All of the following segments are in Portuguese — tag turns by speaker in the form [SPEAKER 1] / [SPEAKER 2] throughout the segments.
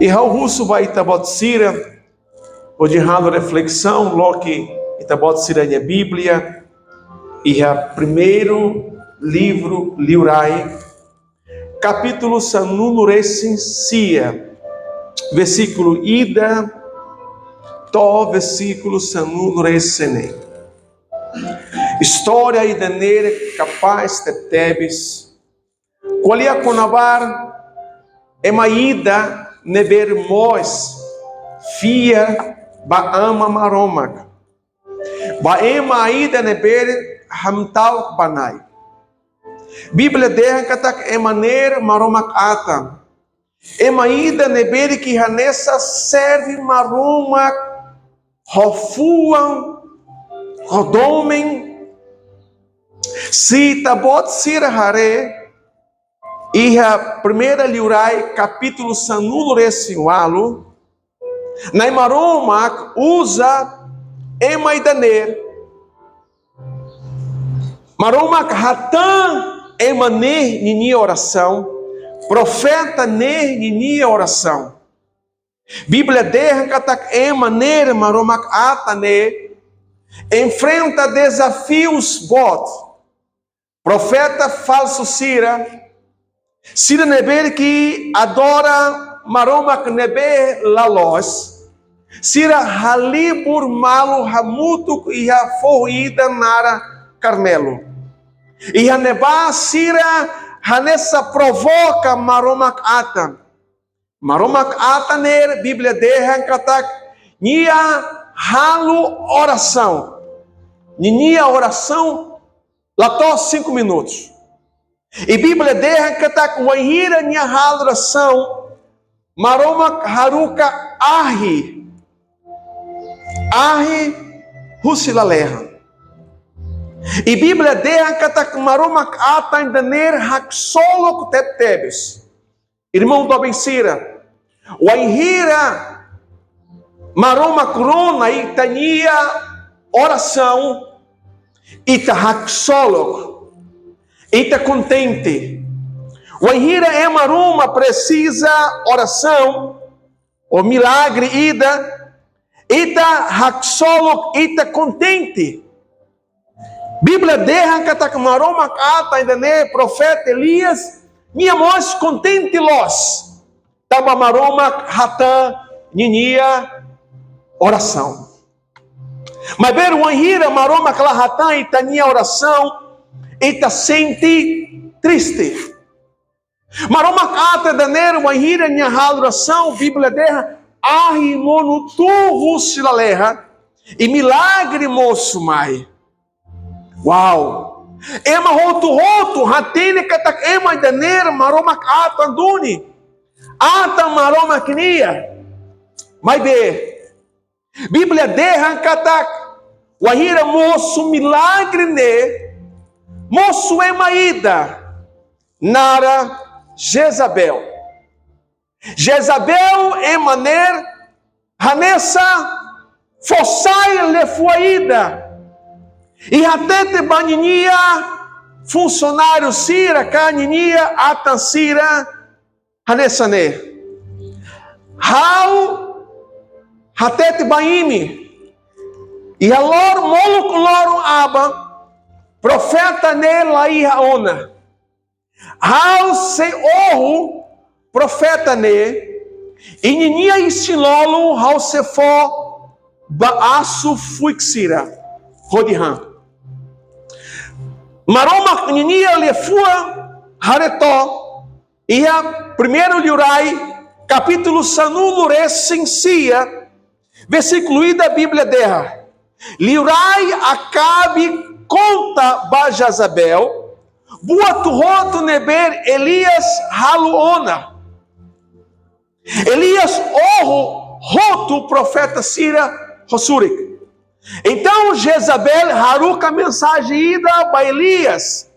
[SPEAKER 1] E o russo vai itabot sira, pode errado reflexão, lo que itabot sira na Bíblia, e o primeiro livro, Liurai, capítulo sanunuresin sia, versículo ida, to versículo sanunuresene. História e denere capaz de tebes, qualia conavar, emaída neber mois, fia baama maromak, baema aida neber hamtal banai. Bíblia derra katak emaner maromak atam, emaída neber que hanessa serve maromak, hofuam, rodomen, se tabot sirahare, e a primeira Liurai, capítulo sanulo resiualo, na maromak usa emaidaner, maromak hatan emaner nini oração, profeta ner nini oração. Bíblia derra katak emaner maromak atane, enfrenta desafios bot. Profeta falso Sira neber que adora maromak neber lalos, Sira halibur malu hamutuk e a forrida nara Carmelo. E a neba Sira hanessa provoca maromak atan. Maromak ataner, Bíblia derra katak, nia halu oração. Nia oração, lató 5 minutos. E Bíblia derra katak wahira nia halu oração, maromak haruka ahi husilaleha. E Bíblia derra katak maromak atan daner haksolok tebes. Irmão do Abencira, wahira maromak rona itania oração, ita haksolok, ita contente. Wahira emaruma precisa oração, o milagre ita haksolok, ita contente. Bíblia derra katak maroma kata ainda ne profeta Elias, minha mãos contente los. Taba maroma hatan ninia oração. Mas ver o anhira maroma klahatan itania oração, ita sente triste. Maroma kata daner o anhira nia oração, Bíblia derra ahimono tu silaleha e milagre moço mai. Uau! Ema roto hatene katak ema daner maroma kata duni. Ata maroma knia. Mas be Bíblia derra katak wahira moço milagre ne moço emaída nara Jezabel. Jezabel emaner hanessa fossai lefuaída e até te baninia funcionário sira caninia atansira hanessa ne how hatet baimi e alor moluculorum aba profeta ne laiha ona how se orro profeta ne e ninia istilolo how se for baasu fuixira rodihan maroma ninia lefua haretó e a primeiro Liurai capítulo sanulo recensia, versículo I da Bíblia derra. Liurai Acabe conta Bajazabel, buatu roto neber Elias haluona. Elias orro roto profeta Sira Rosurik. Então Jezabel haruka mensagem ida para Elias.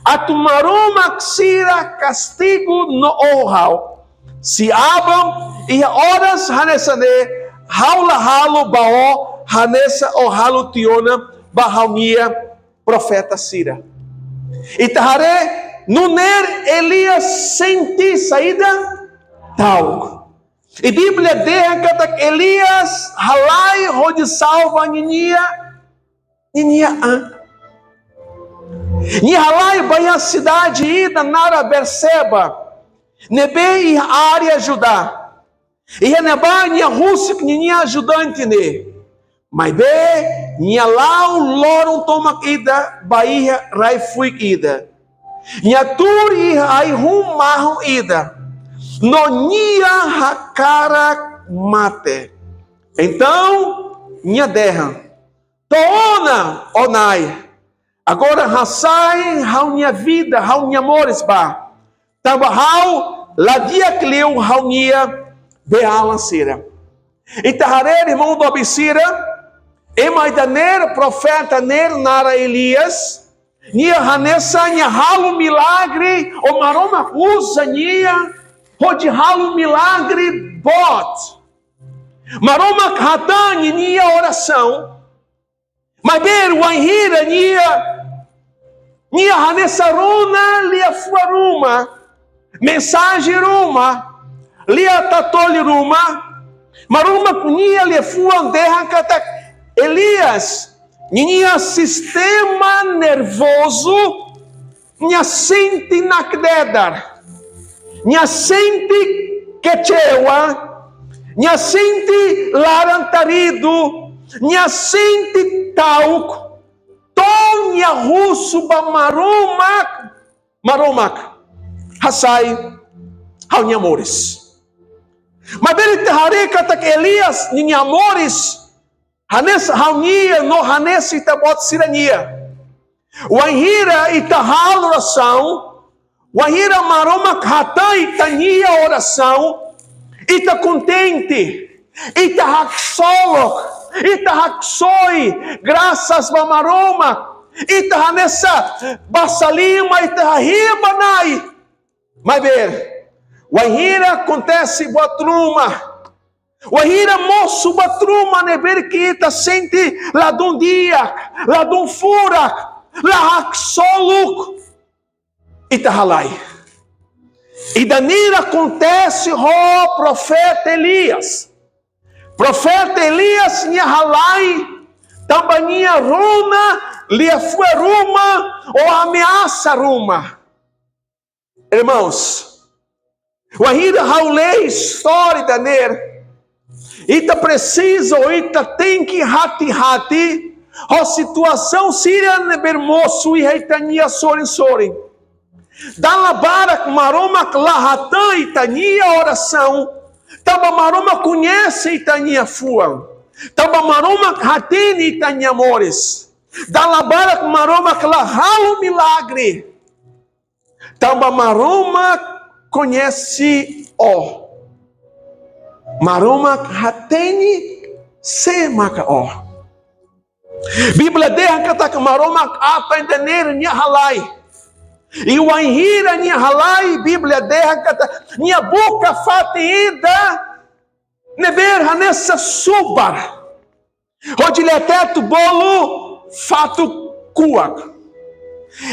[SPEAKER 1] Atumaruma Sira castigo no orral. Se abam e horas hanesane haula halu bao hanessa o halu tiona bahalmia profeta Sira. Itahare nuner Elias senti saída tal. E Bíblia diz que Elias halai onde salva Ninia an. Ni halai vai a cidade ida nara Berseba, nebe e área Judá. E neba ni Rússia que Ninia ajudante ne. Mas be ni lá o loron toma ida Bahia rai fui ida. Ni aturi ai rumarro ida. Nonia hakara mate. Então, minha derra. Toona onai. Agora rasai hau minha vida, hau minha amores ba. Tava hau ladia cleu hau minha bealancira. Itaharer irmão do Abissira, emaidaner profeta ner nara Elias, nia hanessa nia halu milagre, o maroma usa nia Pode ralo milagre bot. Maroma hatani nia oração. Maber wanhira nia hanesaruna lia fuaruma. Mensagem ruma. Lia tatoli ruma. Maroma nia lia fuanderra kata. Elias nia sistema nervoso nia sente nakdedar. Nia sente quechewa, nia sente larantarido, nia sente tauk, to nia russo ba maromak, hasai, hau nia amores. Mas ele te hareka tak Elias, nia amores, hanes hau nia, no hanes itabot sirania. Wanhira itahal oração, Wahira maroma kata itania oração, ita contente, ita haksolok, ita haksoi, graças a maroma, ita hanessa basalima, ita ribanai. Mas ver, wahira acontece batruma, wahira moço batruma, ne ver que ita sente lá de dia, lá de furak, lá haksoluk. Itahalai. E Danilo acontece o profeta Elias. Profeta Elias nia halai, tambania runa, lia fueruma, ou ameaça ruma. Irmãos, o ahira haulei história da ner. Ita precisa, ou ita tem que hati, a situação síria nebermoço e reitania sorin. Dalabara maroma lahatan itania oração. Taba maroma conhece itania fuam. Taba maroma hatini itania amores. Dalabara maroma lahalo milagre. Taba maroma conhece o. Maroma hatini se maka o. Bíblia derra kata maroma apa entender nia halai. E o anhira nia halai, Bíblia derra, nia boca fatida, neber hanessa subar. Onde teto bolo, fato kuak.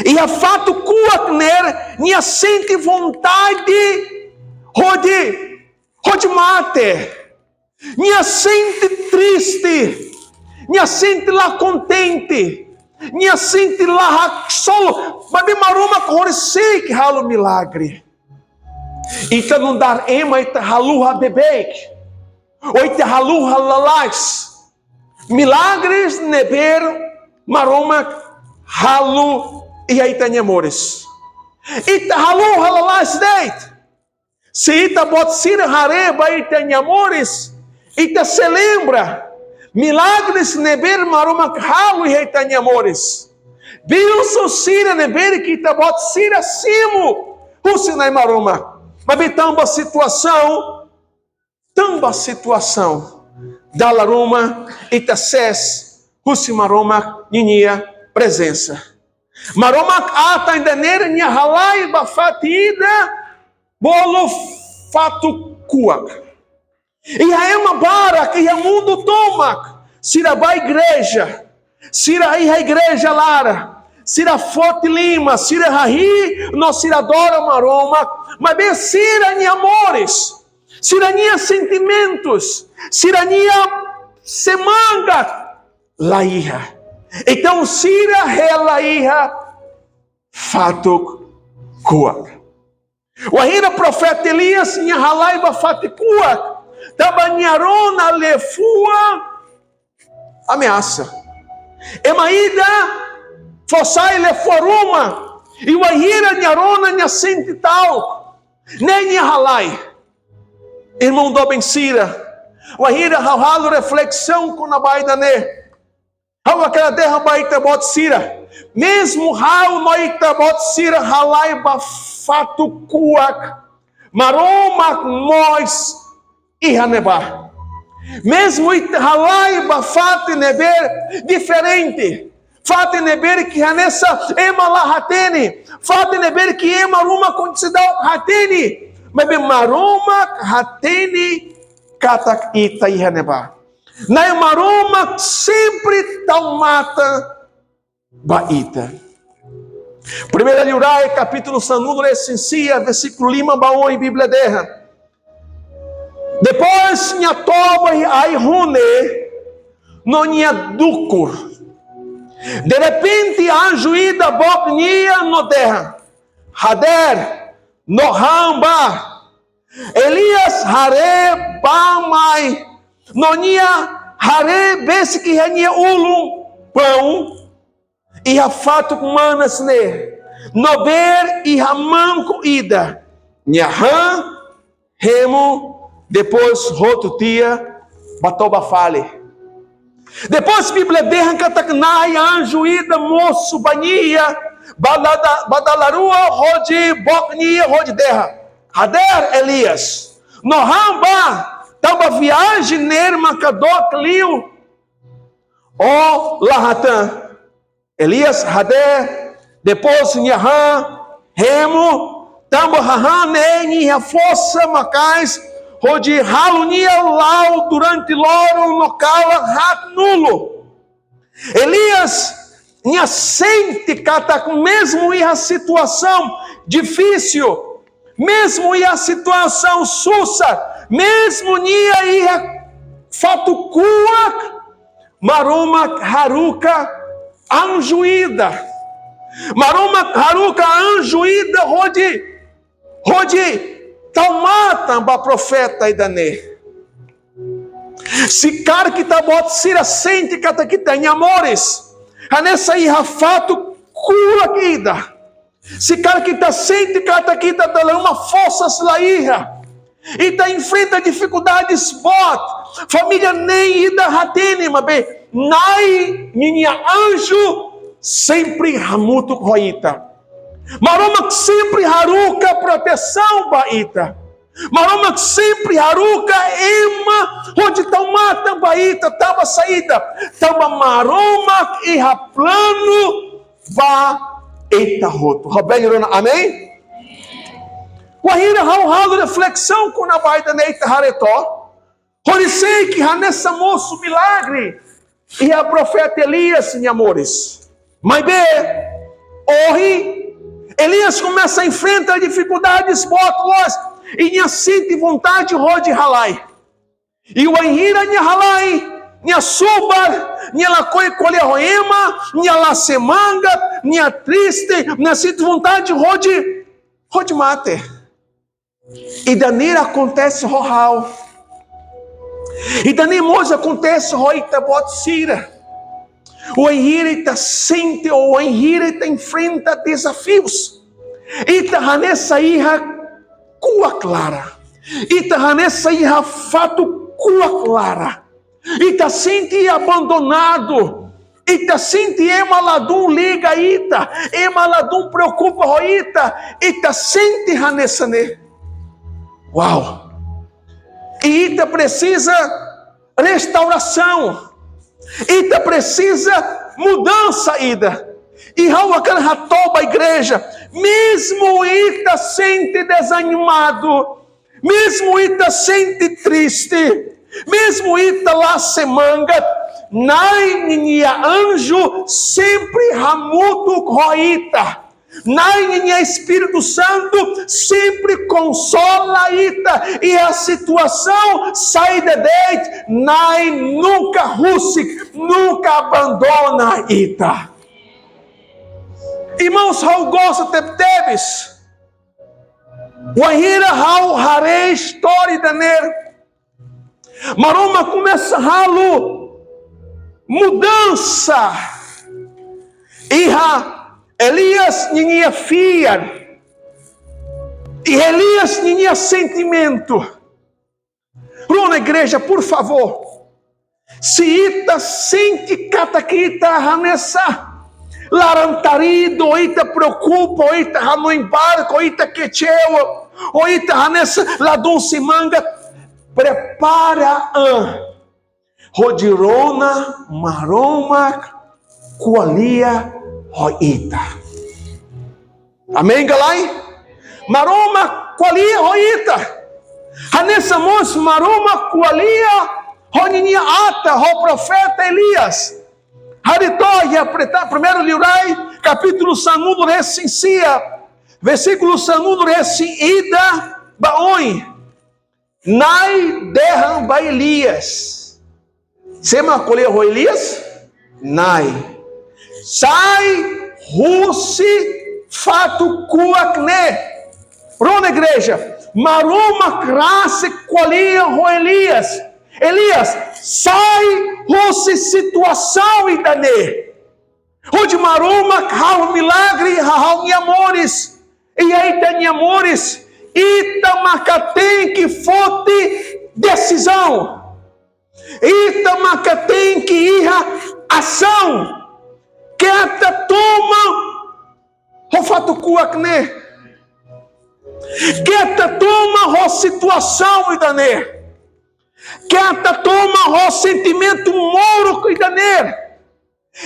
[SPEAKER 1] E a fato kuak ner, nia sente vontade, onde mate. Nia sente triste, nia sente lá contente. Nia sente lá solo, mas bem maroma correi que halo milagre. Ita não dar ema ita halu ha bebek, ou ita halu halalais. Milagres neber maroma halu e aí tem amores. Ita halu halalais deit. Se ita bot sira hareba ita amores, ita se lembra. Milagres neber maroma halu e reitani amores. Bilso sira neber que tabot sira simo. Husinai maroma. Mas tamba situação. Dalaruma itases. Husimaroma ninia presença. Maroma ata indener nia halai bafatida bolo fatu kuak. E a ema bara que o mundo toma, sira vai igreja, sira aí a igreja lara, sira forte lima, sira rahi, nós sira adora maroma, mas bem sira em amores, Sirania sentimentos, sirania semanga, laia. Então sira relaia fatuk kuak. Wahira profeta Elias nya halaiba fatuk kuak. Tabanharona lefua ameaça. Emaida fossai leforuma. E wahira nyarona nya sente tal. Nem nya halai. Irmão do Bensira. Wahira halo reflexão com a baida ne. Hau aquela terra baita bot sira. Mesmo hau noita bot sira halai ba fato kuak. Maroma nós e haneba. Mesmo it halai ba fate neber diferente. Fate neber que hanessa ema hateni. Fate neber que ema ruma considal hateni. Mas maroma hateni katak ita e haneba. Na maroma sempre taumata baita. 1 Urai, capítulo sanudo, essencia, versículo lima baon em Bíblia derra. Depois minha toba e ai rune no minha ducur. De repente anjo ida bobnia no terra. Hader no hamba. Elias hare bamai. Nonia hare besi que hania ulum pão e a fato manas ne nober e hamanco ida nyahan remo depois roto tia batoba fale depois Bíblia derra kataknai anjo ida moço bania badalarua rode boknia rode derra hader Elias no hamba tava viagem nerma kadok liu o lahatan Elias Hader depois Nyahan Remo tamba hahan nem a força macais onde halunia lau durante loro no cala rat nulo Elias nha sente cata com mesmo e a situação difícil mesmo e a situação sussa mesmo nia ia fato kuak maroma haruka anjuída maroma haruka anjuída rode taumata ba profeta idane se cara que tá bot sira sente cata que tem amores anessa ia fato kuakida se cara que tá sente cata que tá dando uma força slaíra e está enfrenta dificuldades bot família nem ida hatene mabe nai minha anjo sempre hamuto roita maroma sempre haruka proteção baita maroma sempre haruka ema onde taumata baita tava saída tava maroma e ha plano va eita roto Roberto amém. Wahira hau reflexão com a baita neita haretó. Horisei que nessa moço milagre e a profeta Elias, meus amores. Mas hoje Elias começa a enfrentar dificuldades boas e minha sente vontade rode halai. E o Wahira minha halai, minha suba, minha lacoi colhe roema, minha la semanga, minha triste, minha sente vontade rode mate. E dani acontece rohal. E dani moja acontece roita bot sira. O Henrique sente ou o Henrique enfrenta desafios. E nessa irra cua clara. E nessa irra fato cua clara. E sente abandonado. E sente emaladum liga ita. Emaladum preocupa roita. E sente nessa ne. Uau! E Ita precisa restauração. Ita precisa mudança, Ida. E aquela ratoba igreja, mesmo Ita sente desanimado, mesmo Ita sente triste, mesmo Ita lá se manga, nai minha anjo sempre ramudo roita. Nai Espírito Santo sempre consola ita e a situação sai de dentro. Nai nunca rusik, nunca abandona ita. Irmãos, how gosta tebes. Wahira how harei história de ner. Maroma começa halu mudança. Iha Elias tinha filha. E Elias tinha sentimento. Bruna, igreja, por favor. Se ita sente cataquita nessa larantarido, ou ita preocupa, ou ita no embarco, ou ita quecheu, ou ita nessa ladunce manga, prepara rodirona, maroma, qualia, roita. Amém, galai? Maroma, qualia, roita. Hanessa moço, maroma, qualia, roninia ata, ro profeta Elias. Haritoia, primeiro livrai, capítulo sanudo rescincia, versículo sanudo rescida, baoi. Nai derram ba Elias. Sema colher ro Elias? Nai. Sai, russi, fato cuacne. Bruna, igreja. Maruma, crasse, colher ro Elias. Elias, sai, russi, situação e dane. Onde maruma, há milagre, há amores. E aí tem amores. Itamacatem que fote decisão. Itamacatem que ir ação. Que até toma o fato cuacne. Que até toma a situação e dane. Que até toma o sentimento moro e dane.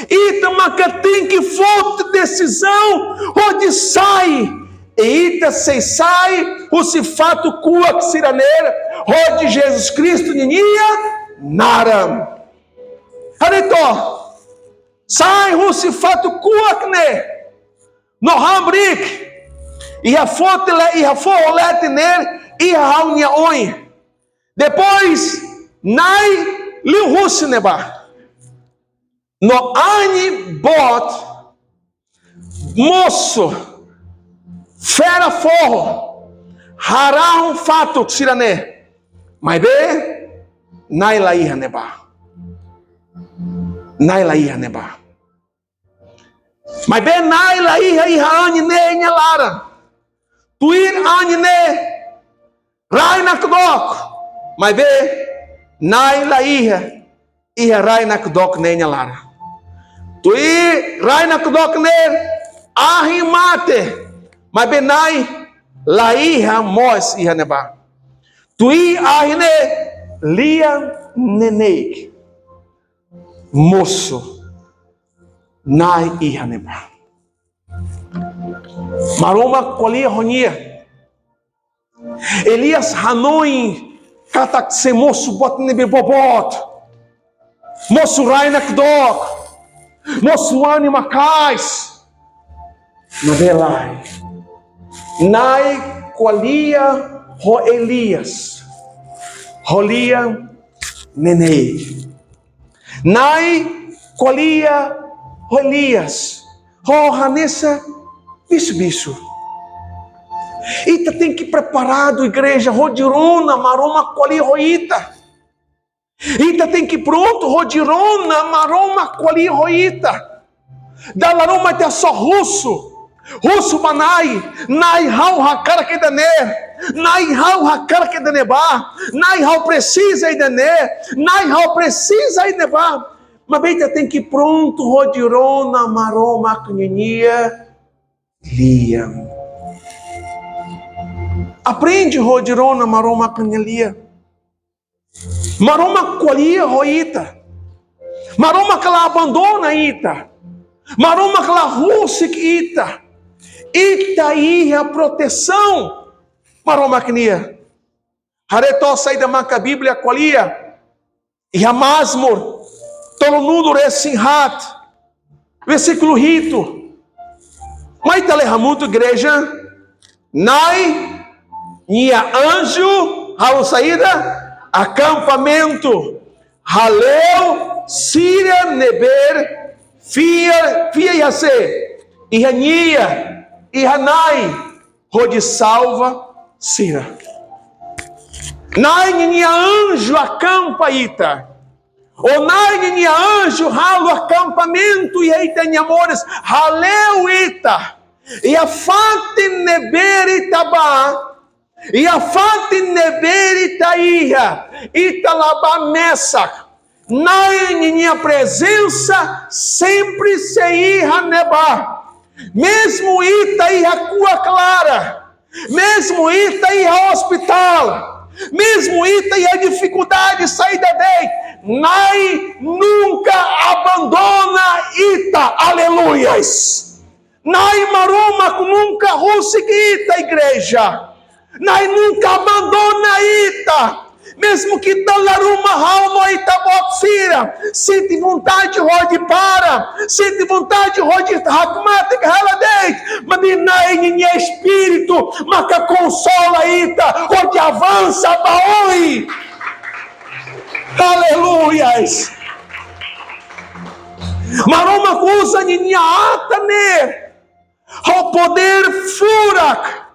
[SPEAKER 1] Itamacatem que fote decisão. Onde sai. Eita, se sai o sifato cuac siraneira. Onde Jesus Cristo ninia naram. Harito. Sai o sifato cuacne. No hambrik. E a foto e a folete nele. E a alnia oi. Depois, nai liu rusneba. No ani bot. Moço. Fera forro. Hará fato sirane. Mas be. Nai laia neba. Nai laia neba. Mas bem nai laia iha anine nhalara. Tuir anine rai nakdok. Mas bem nai laia iha rai nakdok ne nhalara. Tuir rai nakdok ne ahimate. Mas bem nai laia mos iha neba. Tuir ahine lia neneik. Moço, nai ihaneba. Maroma colia ronia. Elias Hanoi katak se moço bot nebe bobot. Moço rainak dok. Moço anima cais. Nabelai. Nai colia ro Elias. Rolia nenei. Nai colia Elias. Hanessa bicho. Ita tem que preparado, igreja. Rodirona, maroma colia roita. Ita tem que pronto, rodirona, maroma colia roita. Dalaroma até só russo. Russo manai. Nai hau hakara que daner. Nai hau hakara que daneba. Nai hau precisa e daner. Nai hau precisa e neba. Mas bem, tem que ir pronto, rodirona, maroma, cunhinia, lia. Aprende rodirona, maroma, cunhilia. Maroma colia roita. Maroma que ela abandona ita. Maroma que ela rusik ita. Ita aí a proteção. Maroma cunhia. Haretó saída maca Bíblia colia. E a masmor. Tolo nudo resinhat. Versículo rito. Mas muito igreja, nai, nia anjo, ao saída, acampamento, haleu, síria, neber, fia yase, ihania, ihanai, rode salva, sira. Nai, nia anjo, acampa ita. O nai, nia anjo, halo, acampamento, e eita, amores, haleu ita. E a fate neber itabá, e a fate neber itaíra, italabá messa. Na minha presença sempre se irá nebar. Mesmo itaíra cua clara, mesmo itaíra hospital, mesmo itaíra dificuldade saída dele, nai nunca abandona ita, aleluias. Nai maroma nunca russiquita, igreja. Nai nunca abandona ita. Mesmo que talaruma halma ita botsira. Sente vontade rode para. Sente vontade rode hakmate haladeit. Mas nai ninha espírito. Maca consola ita. Rode avança baoi. Aleluias. Maroma usa ninha atane. Ao poder furak,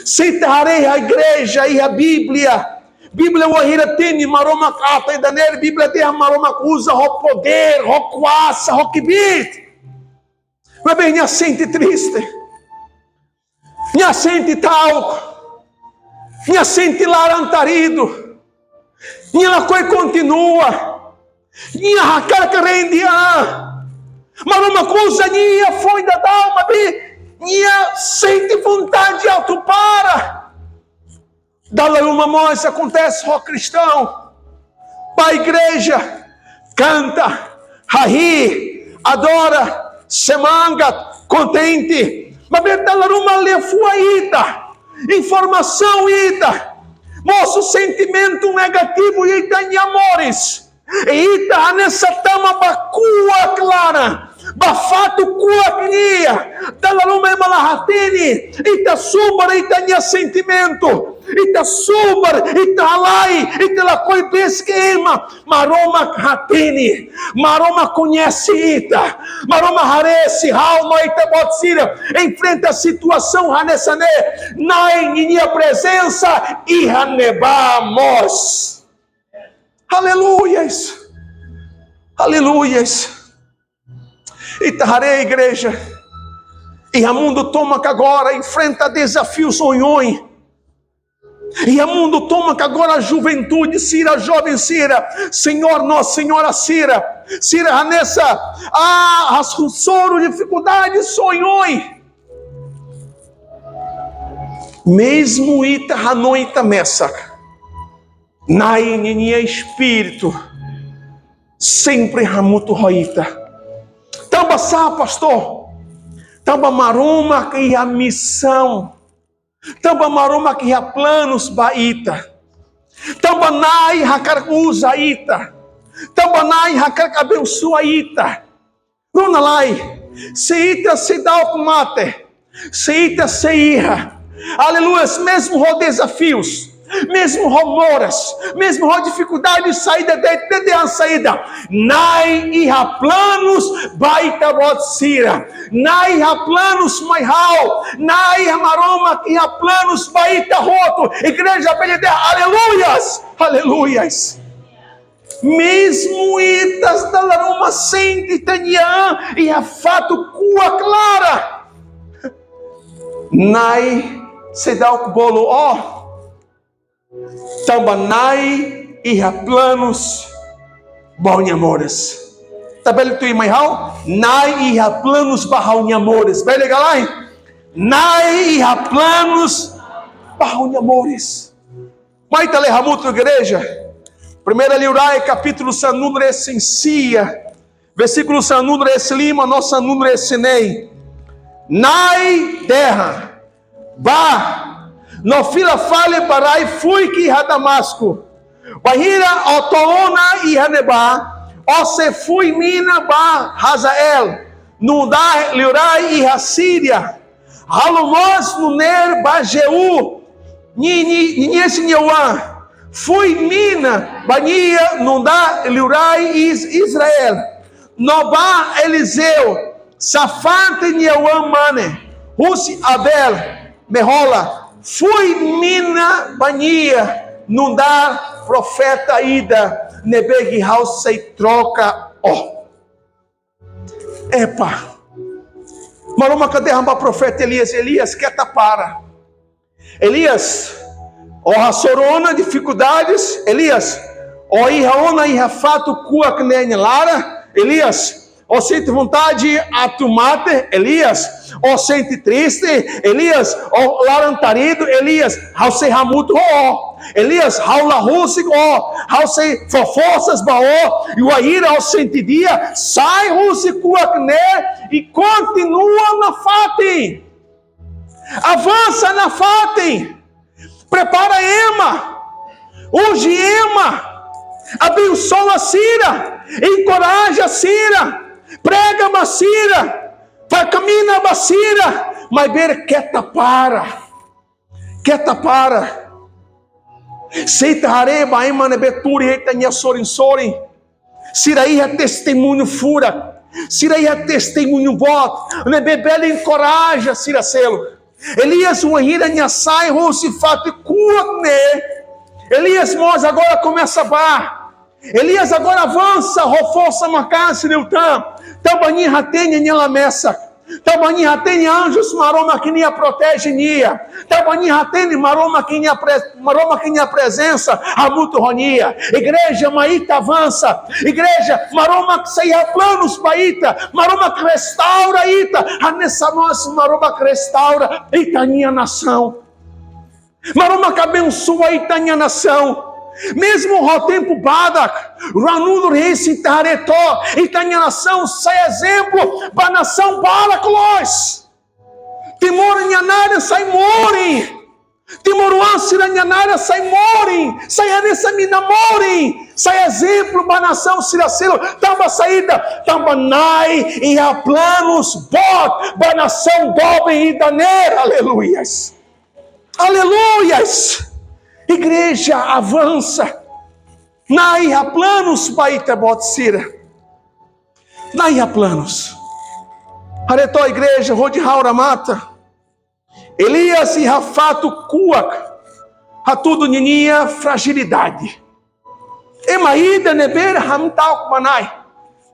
[SPEAKER 1] citarei a igreja e a Bíblia. Bíblia wahira teni maroma kata e daner Bíblia tem maroma usa ao poder, ao quasa, ao kibit. Mas bem, minha sente triste, minha sente talco, minha sente larantarido, minha coi continua, minha racarca rendia, maroma usa minha foi da dalma bi. Minha sente vontade alto para. Dá-lhe uma mão, isso acontece, ó cristão. Para a igreja, canta, ri, adora, se manga, contente. Mas dá-lhe uma lefuaída, informação ida. Moço, sentimento negativo ida em amores. Ida nessa tama bacua clara. Bafato kuaknia, dalaluma emalahatini, ita subar, ita nia sentimento, ita subar, ita alai, ita la coi pesquema, maroma hatini, maroma conhece ita, maroma haresi, alma ita botsira, enfrenta a situação hanesane, nai minha presença e hanebamos. Aleluias, aleluias. Itarei, igreja, e a mundo toma que agora enfrenta desafios sonhões, e a mundo toma que agora a juventude, Cira, jovem Cira, Senhor nosso, Senhora Cira, Cira nessa, as soro, dificuldades, sonhões, mesmo ita hanoita messa, na ininha espírito, sempre ramuto roita. Tamba sa, pastor. Tamba maroma que a missão. Tamba maroma que a planos baita. Tamba nai hakar usa ita. Tamba nai hakar abençoa ita. Nona lai. Se ita se dá o mate. Se ita se irra. Aleluia. Mesmo com desafios. Mesmo rumoras, mesmo com dificuldade de saída, de a saída, nai e ha planos baita botsira, nai ha planos maihal, nai ha maroma e ha planos baita roto, igreja beleza, aleluias, aleluias. Mesmo itas da laroma sente tanian e a fato cua clara, nai se dá o bolo, ó. Tambanai e ha planos bom amores. Tabel tu imahal, nai e ha planos bom amores. Bele galai. Nai e ha planos bom amores. Mas tá lehamuto igreja. Primeira Liurai capítulo sanun recensia. Versículo sanun reslima nossa nun resinei. Nai terra. Ba no fila fale parai fui que a Damasco. Bahira otoona e haneba. Ose fui mina ba Hazael. No da liurai e a Síria. Halomos nuner bajeu, ninhas Nyewan, fui mina, bania, nunda, liurai, Israel, Nobá, Eliseu, Safate, Nyewan, mane, Rusi, Abel, Mehola, fui mina, bania, nunda, profeta, ida, nebeg, house, sei, troca, Epa, Maroma, cadê o profeta Elias? Elias, quer tapara. Elias, sorona, dificuldades. Elias, irraona, irrafato, cuac, lara. Elias, sente vontade a tomate. Elias, sente triste. Elias, larantarido. Elias, se ramuto, Elias, haula rusik, se forças, e o aira, sente dia, sai rusik, e continua na fate. Avança na fate. Prepara Ema. Hoje Ema. Abençoa a Cira. Encoraja a Cira. Prega a Cira. Camina a Cira. Mas ver que tapara. Que tapara. Seita hareba Ema nebeturi eita nia sorin. Ciraí é testemunho fura. Ciraí é testemunho voto. Nebebele encoraja Ciracelo. Elias uahira nhasai rosifate kuane. Elias Mós agora começa a bar. Elias agora avança, reforça macácio neutam. Tabani ratene nhelamessa. Tabani ratene anjos maroma que nia protege nia. Tabani ratene maroma que nia presença amuto ronia. Igreja maíta avança. Igreja maroma que saia planos baíta. Maroma que restaura ita. A nessa nossa maroma que restaura ita minha nação. Maroma que abençoa ita minha nação. Mesmo o tempo Badak, Ranudo Reis Taretó, e a nação sai exemplo para a nação Baraclós. Timor Nhanária sai morem. Timor Ansira Nhanária sai morem. Sai Anessa Minamorem. Sai exemplo para a nação Ciracelo. Tamba saída, tamba nai e há planos bot para a nação Doben e Daner. Aleluias. Aleluias. Igreja avança. Nai há planos baita botsira. Nai há planos. Aretó igreja, rode haura mata. Elias e Rafato cuac. A tudo nininha fragilidade. Emaída neber hamtal manai.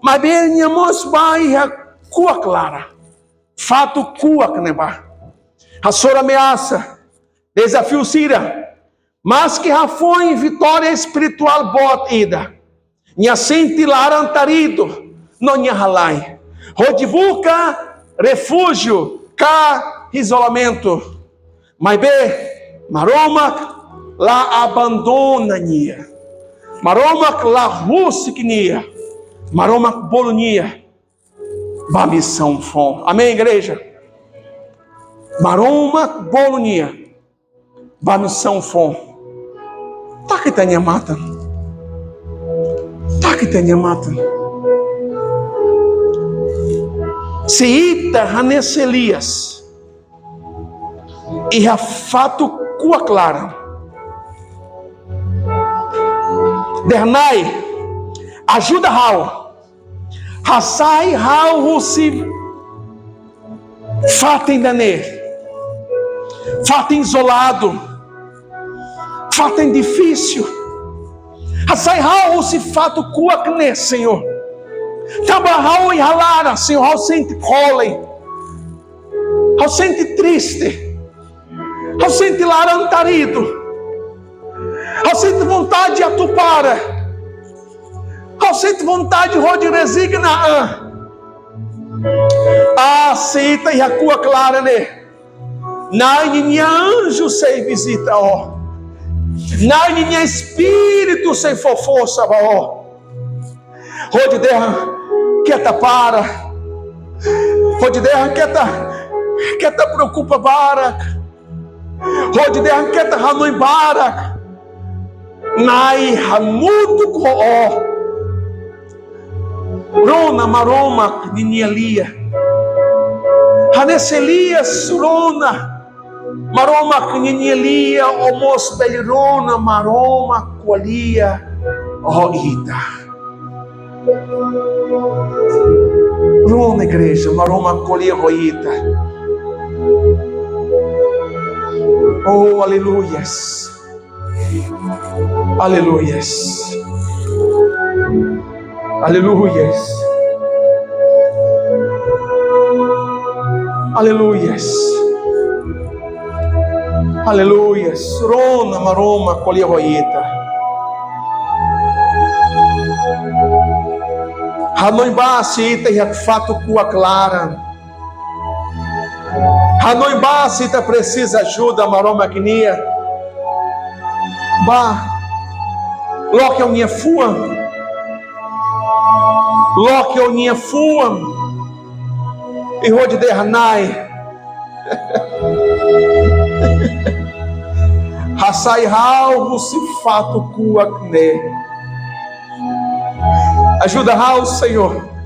[SPEAKER 1] Maber nhamos bai a cua clara. Fato cuac neba. A sora ameaça. Desafio Cira. Mas que já foi vitória espiritual bot ida. Nha sente larantarido. No nha halai. Rodibuca, refúgio. Cá, isolamento. Mas be, maroma, lá abandona nia. Maroma, lá rusik nia. Maroma, bolonia. Ba missão fom. Amém, igreja? Maroma, bolonia. Ba missão fom. Tá que tenha mata. Tá que tenha mata. Seita Hanes Elias. E Rafato cua clara. Dernai. Ajuda Raul. Hassai Raul Russi. Fatem Daner. Fatem isolado. Fato difícil. Hassai Raul se fato cuacne, Senhor. Tabarral e ralara, Senhor. Raul sente colem. Raul sente triste. Raul sente larantarido. Raul sente vontade de atupara. Raul sente vontade de resignar. Aceita e a cua clara, né? Nai anjo sei visita, ó. Nai minha espírito sem força, ó. Rode derra, quieta para. Rode derra, quieta preocupa barak. Rode derra, quieta ranoi barak. Nai hamudo ó. Rona maroma de Nielia. Haneselias Rona, Maroma Kninyelia, Omos Belirona, Maroma Qualia, Roita. Rona, igreja, Maroma Qualia, Roita. Oh, aleluias. Aleluias. Aleluias. Aleluias. Aleluias. Rona, maroma, colia roita. Hanoimba sita e fato cua clara. Hanoimba sita precisa ajuda, maroma quenia. Ba. Loque a minha fua. Loque a minha fua. E rode derranai. Hasai rau se fato cua né. Ajuda Raul, Senhor.